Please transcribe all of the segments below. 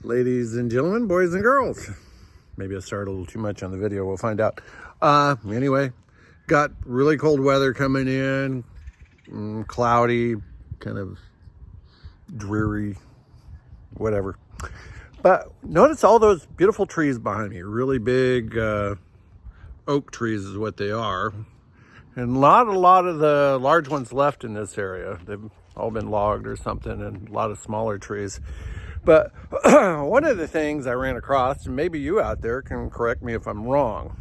ladies and gentlemen, boys and girls. Maybe I started a little too much on the video. We'll find out. Anyway, got really cold weather coming in, cloudy, kind of dreary, whatever. But notice all those beautiful trees behind me. Really big oak trees is what they are. And a lot of the large ones left in this area. They've all been logged or something, and a lot of smaller trees. But one of the things I ran across, and maybe you out there can correct me if I'm wrong,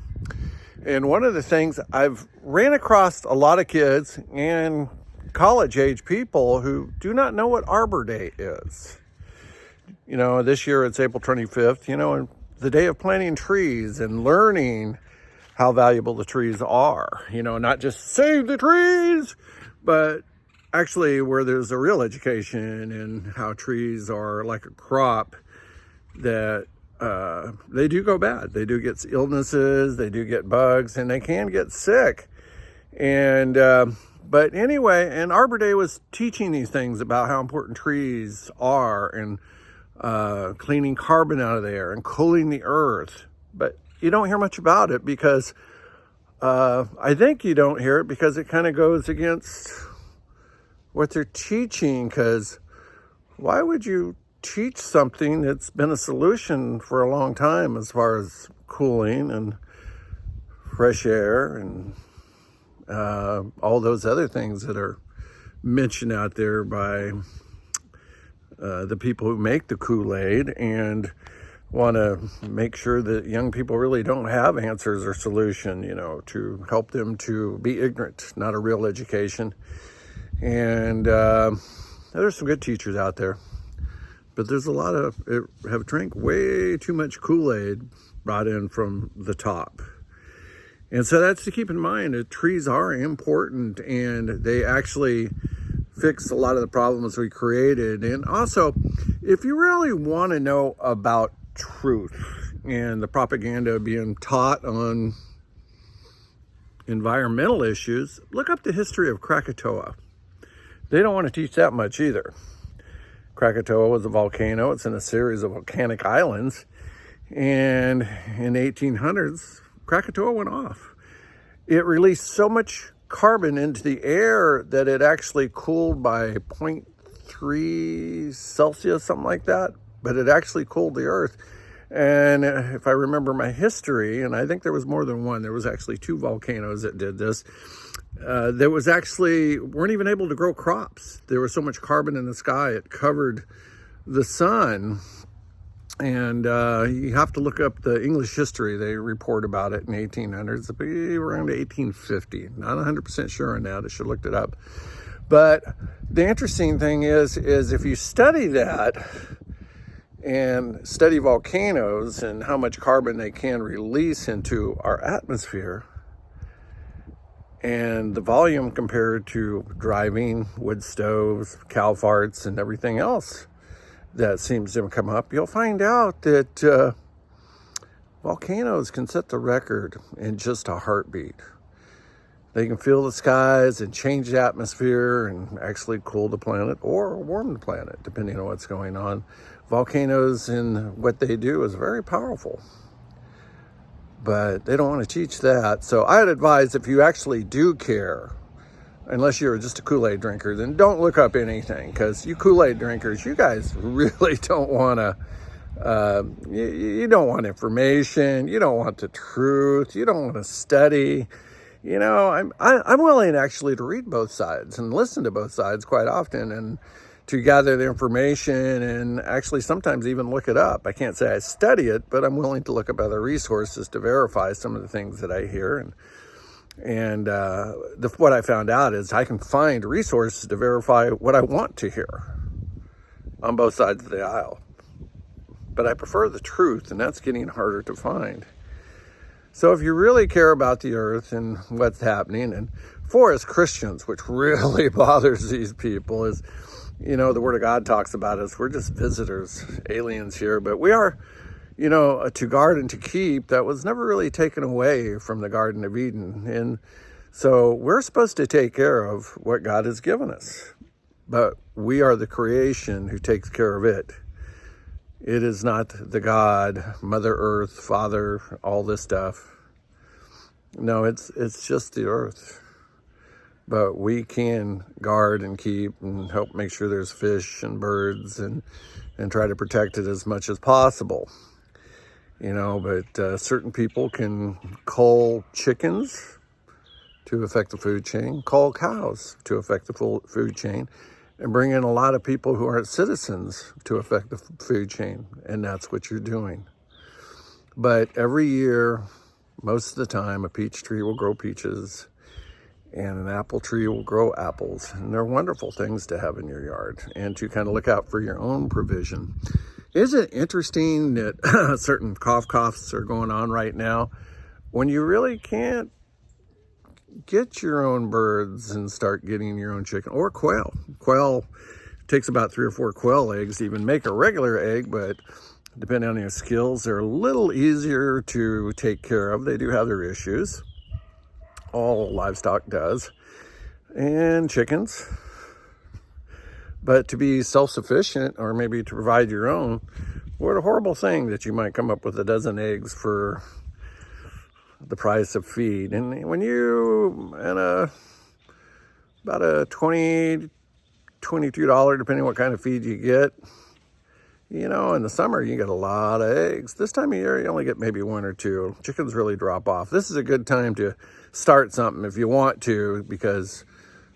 and one of the things I've ran across a lot of kids and college-age people who do not know what Arbor Day is. You know, this year it's April 25th, and the day of planting trees and learning how valuable the trees are. Not just save the trees, but actually where there's a real education in how trees are like a crop that they do go bad. They do get illnesses, they do get bugs, and they can get sick. And but anyway, and Arbor Day was teaching these things about how important trees are, and cleaning carbon out of the air and cooling the earth. But you don't hear much about it because I think you don't hear it because it kind of goes against what they're teaching. Because why would you teach something that's been a solution for a long time as far as cooling and fresh air and all those other things that are mentioned out there by the people who make the Kool-Aid and want to make sure that young people really don't have answers or solution, to help them to be ignorant, not a real education. And there's some good teachers out there, but there's a lot of have drank way too much Kool-Aid brought in from the top. And so that's to keep in mind that trees are important, and they actually fix a lot of the problems we created. And also, if you really want to know about truth and the propaganda being taught on environmental issues, look up the history of Krakatoa. They don't want to teach that much either. Krakatoa was a volcano. It's in a series of volcanic islands. And in the 1800s, Krakatoa went off. It released so much carbon into the air that it actually cooled by 0.3 Celsius, something like that. But it actually cooled the earth. And if I remember my history, and I think there was more than one, there was actually two volcanoes that did this. There was actually, weren't even able to grow crops. There was so much carbon in the sky, it covered the sun. And you have to look up the English history. They report about it in the 1800s, around 1850. Not 100% sure on that. I should have looked it up. But the interesting thing is if you study that and study volcanoes and how much carbon they can release into our atmosphere, and the volume compared to driving, wood stoves, cow farts, and everything else that seems to come up, you'll find out that volcanoes can set the record in just a heartbeat. They can fill the skies and change the atmosphere and actually cool the planet or warm the planet, depending on what's going on. Volcanoes and what they do is very powerful, but they don't want to teach that. So I'd advise, if you actually do care, unless you're just a Kool-Aid drinker, then don't look up anything, because you Kool-Aid drinkers, you guys really don't want to, you don't want information, you don't want the truth, you don't want to study. I'm willing actually to read both sides and listen to both sides quite often, and to gather the information and actually sometimes even look it up. I can't say I study it, but I'm willing to look up other resources to verify some of the things that I hear. And what I found out is I can find resources to verify what I want to hear on both sides of the aisle. But I prefer the truth, and that's getting harder to find. So if you really care about the earth and what's happening, and for us Christians, which really bothers these people, is, the Word of God talks about us. We're just visitors, aliens here, but we are, to guard and to keep. That was never really taken away from the Garden of Eden. And so we're supposed to take care of what God has given us, but we are the creation who takes care of it. It is not the God, Mother Earth, Father, all this stuff. No, it's just the earth. But we can guard and keep and help make sure there's fish and birds and try to protect it as much as possible. You know, but certain people can cull chickens to affect the food chain, cull cows to affect the food chain, and bring in a lot of people who aren't citizens to affect the food chain. And that's what you're doing. But every year, most of the time, a peach tree will grow peaches and an apple tree will grow apples. And they're wonderful things to have in your yard and to kind of look out for your own provision. Isn't it interesting that certain coughs are going on right now when you really can't get your own birds and start getting your own chicken or quail? Quail takes about 3 or 4 quail eggs to even make a regular egg, but depending on your skills, they're a little easier to take care of. They do have their issues. All livestock does. And chickens. But to be self-sufficient, or maybe to provide your own, what a horrible thing that you might come up with a dozen eggs for the price of feed. And when you about a $20, $22, depending what kind of feed you get, you know, in the summer, you get a lot of eggs. This time of year, you only get maybe 1 or 2. Chickens really drop off. This is a good time to start something if you want to, because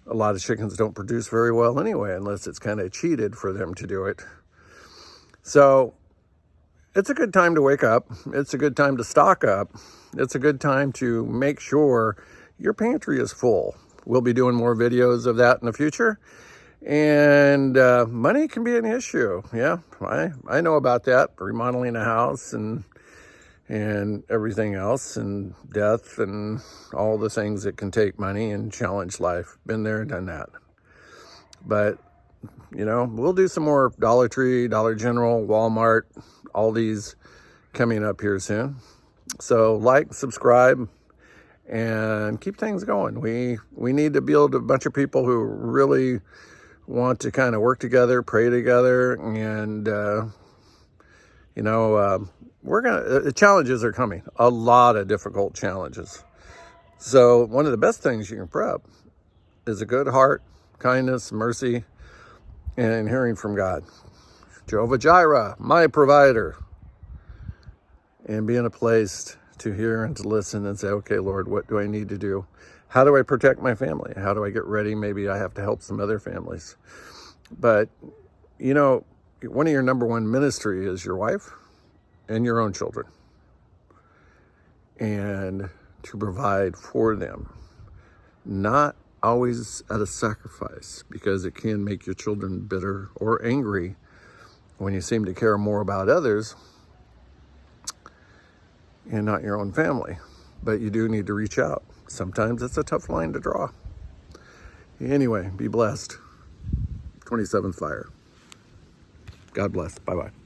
a lot of chickens don't produce very well anyway, unless it's kind of cheated for them to do it. So it's a good time to wake up. It's a good time to stock up. It's a good time to make sure your pantry is full. We'll be doing more videos of that in the future. And money can be an issue. Yeah, I know about that. Remodeling a house and everything else, and death and all the things that can take money and challenge life. Been there, done that. But, you know, we'll do some more Dollar Tree, Dollar General, Walmart, all these coming up here soon. So like, subscribe, and keep things going. We need to build a bunch of people who really want to kind of work together, pray together, and you know, the challenges are coming. A lot of difficult challenges. So one of the best things you can prep is a good heart, kindness, mercy, and hearing from God. Jehovah Jireh, my provider. And be in a place to hear and to listen and say, okay, Lord, what do I need to do? How do I protect my family? How do I get ready? Maybe I have to help some other families. But, you know, one of your number one ministry is your wife and your own children. And to provide for them. Not always at a sacrifice, because it can make your children bitter or angry when you seem to care more about others and not your own family. But you do need to reach out. Sometimes it's a tough line to draw. Anyway, be blessed. 27th Fire. God bless. Bye-bye.